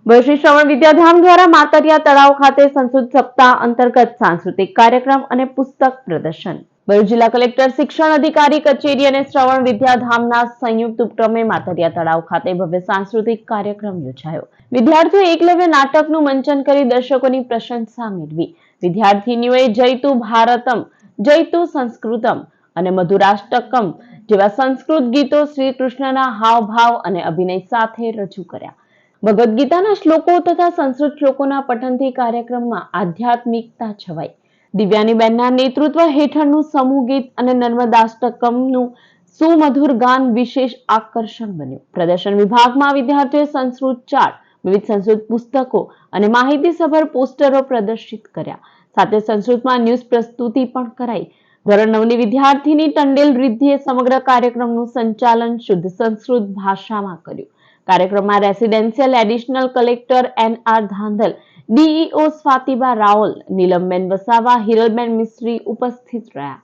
શ્રી શ્રવણ વિદ્યાધામ દ્વારા માતરિયા તળાવ ખાતે સંસ્કૃત સપ્તાહ અંતર્ગત સાંસ્કૃતિક કાર્યક્રમ અને પુસ્તક પ્રદર્શન. ભરૂચ જિલ્લા કલેક્ટર, શિક્ષણ અધિકારી કચેરી અને શ્રવણ વિદ્યાધામના સંયુક્ત ઉપક્રમે માતરિયા તળાવ ખાતે ભવ્ય સાંસ્કૃતિક કાર્યક્રમ યોજાયો. વિદ્યાર્થીઓએ એકલવ્ય નાટકનું મંચન કરી દર્શકોની પ્રશંસા મેળવી. વિદ્યાર્થીનીઓએ જયતુ ભારતમ, જયતુ સંસ્કૃતમ અને મધુરાષ્ટકમ જેવા સંસ્કૃત ગીતો શ્રી કૃષ્ણના હાવભાવ અને અભિનય સાથે રજૂ કર્યા. ભગવદ્ ગીતાના શ્લોકો તથા સંસ્કૃત શ્લોકોના પઠનથી કાર્યક્રમમાં આધ્યાત્મિકતા છવાઈ. દિવ્યાનીબેનના નેતૃત્વ હેઠળનું સમૂહ ગીત અને નર્મદાષ્ટકમનું સુમધુર ગાન વિશેષ આકર્ષણ બન્યું. પ્રદર્શન વિભાગમાં વિદ્યાર્થીઓએ સંસ્કૃત ચાર્ટ, વિવિધ સંસ્કૃત પુસ્તકો અને માહિતીસભર પોસ્ટરો પ્રદર્શિત કર્યા. સાથે સંસ્કૃતમાં ન્યૂઝ પ્રસ્તુતિ પણ કરાઈ. ધોરણ 9ની વિદ્યાર્થીની ટંડેલ રિદ્ધિએ સમગ્ર કાર્યક્રમનું સંચાલન શુદ્ધ સંસ્કૃત ભાષામાં કર્યું. કાર્યક્રમમાં residential additional collector NR Dhandhal, DEO Swatiba Raol, Neelamben Vasava, Hiralben Mistry ઉપસ્થિત રહ્યા.